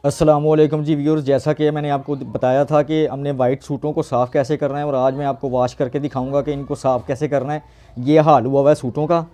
अस्सलाम वालेकुम जी व्यूअर्स, जैसा कि मैंने आपको बताया था कि हमने वाइट सूटों को साफ़ कैसे करना है और आज मैं आपको वॉश करके दिखाऊंगा कि इनको साफ़ कैसे करना है। ये हाल हुआ है सूटों का,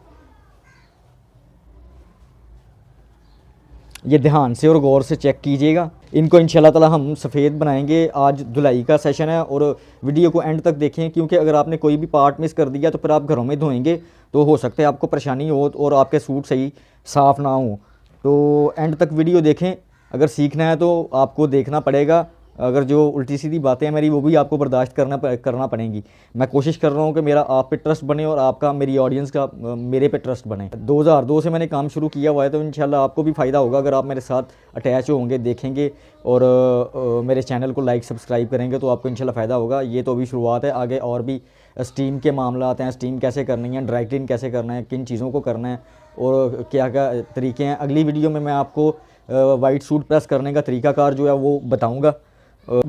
ये ध्यान से और गौर से चेक कीजिएगा। इनको इंशाल्लाह ताला हम सफ़ेद बनाएंगे। आज धुलाई का सेशन है और वीडियो को एंड तक देखें, क्योंकि अगर आपने कोई भी पार्ट मिस कर दिया तो फिर आप घरों में धोएंगे तो हो सकता है आपको परेशानी हो और आपके सूट सही साफ़ ना हो। तो एंड तक वीडियो देखें। अगर सीखना है तो आपको देखना पड़ेगा, अगर जो उल्टी सीधी बातें हैं मेरी वो भी आपको बर्दाश्त करना पड़ेंगी। मैं कोशिश कर रहा हूँ कि मेरा आप पे ट्रस्ट बने और आपका मेरी ऑडियंस का मेरे पे ट्रस्ट बने। 2002 से मैंने काम शुरू किया हुआ है, तो इंशाल्लाह आपको भी फ़ायदा होगा अगर आप मेरे साथ अटैच होंगे, देखेंगे और मेरे चैनल को लाइक सब्सक्राइब करेंगे तो आपको इंशाल्लाह फ़ायदा होगा। ये तो अभी शुरुआत है, आगे और भी स्टीम के मामला आते हैं, स्टीम कैसे करनी है, ड्राई क्लीन कैसे करना है, किन चीज़ों को करना है और क्या क्या तरीके हैं। अगली वीडियो में मैं आपको वाइट सूट प्रेस करने का तरीकाकार जो है वो बताऊँगा।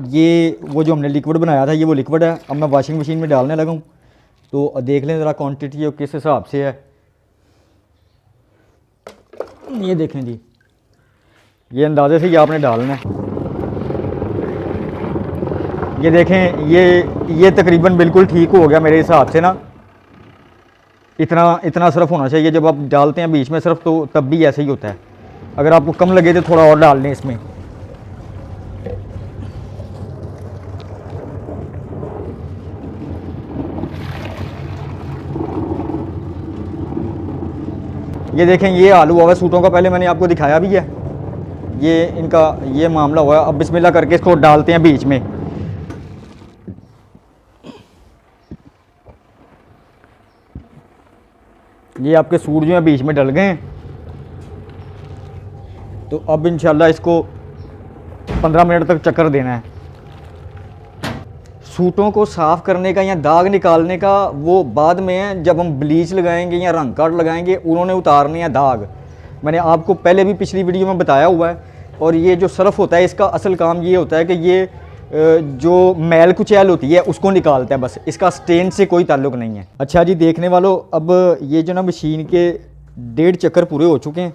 ये वो जो हमने लिक्विड बनाया था, ये वो लिक्विड है। अब मैं वॉशिंग मशीन में डालने लगा हूँ, तो देख लें ज़रा क्वांटिटी और किस हिसाब से है। ये देखें जी, ये अंदाजे से ही आपने डालना है। ये देखें, ये तकरीबन बिल्कुल ठीक हो गया मेरे हिसाब से ना। इतना सिर्फ होना चाहिए जब आप डालते हैं बीच में सिर्फ, तो तब भी ऐसे ही होता है। अगर आपको कम लगे तो थोड़ा और डाल लें इसमें। ये देखें, ये हाल हुआ है सूटों का, पहले मैंने आपको दिखाया भी है। ये इनका ये मामला हुआ है। अब बिस्मिल्लाह करके इसको डालते हैं बीच में। ये आपके सूट जो है बीच में डल गए हैं, तो अब इंशाल्लाह इसको 15 मिनट तक चक्कर देना है। सूटों को साफ़ करने का या दाग निकालने का वो बाद में है, जब हम ब्लीच लगाएंगे या रंग कार्ड लगाएंगे, उन्होंने उतारने हैं दाग। मैंने आपको पहले भी पिछली वीडियो में बताया हुआ है। और ये जो सरफ होता है, इसका असल काम ये होता है कि ये जो मैल कुचैल होती है उसको निकालता है, बस। इसका स्टेन से कोई ताल्लुक़ नहीं है। अच्छा जी देखने वालों, अब ये जो ना मशीन के 1.5 चक्कर पूरे हो चुके हैं।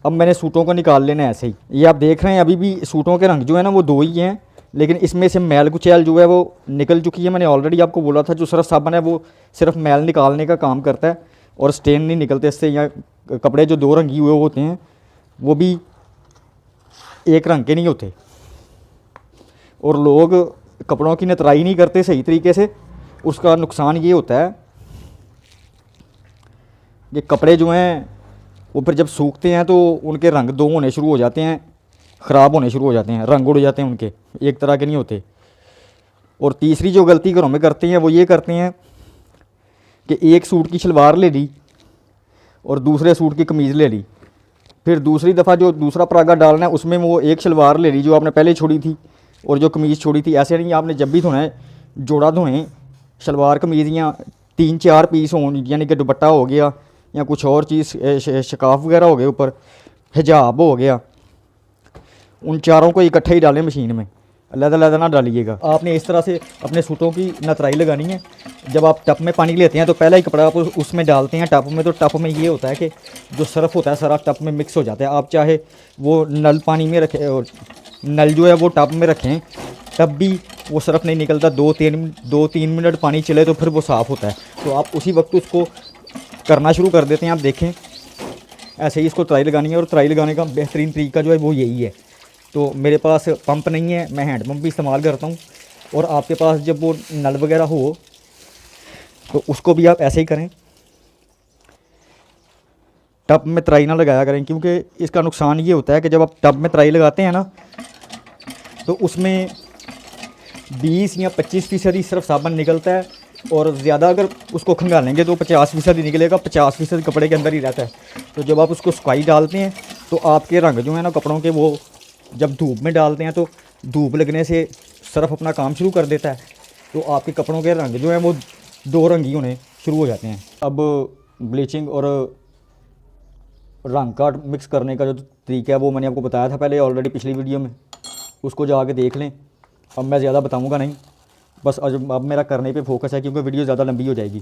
अब मैंने सूटों को निकाल लेना है ऐसे ही। ये आप देख रहे हैं अभी भी सूटों के रंग जो है ना वो 2 ही हैं, लेकिन इसमें से मैल कुचैल जो है वो निकल चुकी है। मैंने ऑलरेडी आपको बोला था जो सरफ साबुन है वो सिर्फ मैल निकालने का काम करता है और स्टेन नहीं निकलते इससे। या कपड़े जो 2 रंगी हुए होते हैं वो भी एक रंग के नहीं होते। और लोग कपड़ों की नतराई नहीं करते सही तरीके से, उसका नुकसान ये होता है कि कपड़े जो हैं वो फिर जब सूखते हैं तो उनके रंग 2 होने शुरू हो जाते हैं, ख़राब होने शुरू हो जाते हैं, रंग उड़ जाते हैं उनके, एक तरह के नहीं होते। और तीसरी जो गलती घरों में करते हैं वो ये करते हैं कि एक सूट की शलवार ले ली और दूसरे सूट की कमीज़ ले ली, फिर दूसरी दफ़ा जो दूसरा परागा डालना है उसमें वो एक शलवार ले ली जो आपने पहले छोड़ी थी और जो कमीज़ छोड़ी थी। ऐसे नहीं, आपने जब भी धोना है जोड़ा धोएं, शलवार कमीज़ या 3-4 पीस हों, यानी कि दुपट्टा हो गया या कुछ और चीज़, शकाफ वगैरह हो गए, ऊपर हिजाब हो गया, उन चारों को इकट्ठे ही डालें मशीन में, अलग-अलग ना डालिएगा। आपने इस तरह से अपने सूटों की नतराई लगानी है। जब आप टप में पानी लेते हैं तो पहला ही कपड़ा आप उसमें डालते हैं टप में, तो टप में ये होता है कि जो सरफ होता है सारा टप में मिक्स हो जाता है। आप चाहे वो नल पानी में रखें और नल जो है वो टप में रखें, तब भी वो सरफ नहीं निकलता। 2-3 मिनट पानी चले तो फिर वो साफ़ होता है। तो आप उसी वक्त उसको करना शुरू कर देते हैं। आप देखें ऐसे ही इसको तराई लगानी है, और तराई लगाने का बेहतरीन तरीका जो है वो यही है। तो मेरे पास पंप नहीं है, मैं हैंड पंप भी इस्तेमाल करता हूँ। और आपके पास जब वो नल वगैरह हो तो उसको भी आप ऐसे ही करें, टब में तराई ना लगाया करें, क्योंकि इसका नुकसान ये होता है कि जब आप टब में तराई लगाते हैं ना तो उसमें 20 या 25% ही सिर्फ साबुन निकलता है, और ज़्यादा अगर उसको खंगालेंगे तो 50% ही निकलेगा, 50% कपड़े के अंदर ही रहता है। तो जब आप उसको सुखाई डालते हैं तो आपके रंग जो है ना कपड़ों के, वो जब धूप में डालते हैं तो धूप लगने से सरफ अपना काम शुरू कर देता है, तो आपके कपड़ों के रंग जो हैं वो 2 रंगी होने शुरू हो जाते हैं। अब ब्लीचिंग और रंग का मिक्स करने का जो तरीका है वो मैंने आपको बताया था पहले ऑलरेडी पिछली वीडियो में, उसको जाके देख लें। अब मैं ज़्यादा बताऊंगा नहीं, बस अब मेरा करने पे फोकस है क्योंकि वीडियो ज़्यादा लंबी हो जाएगी।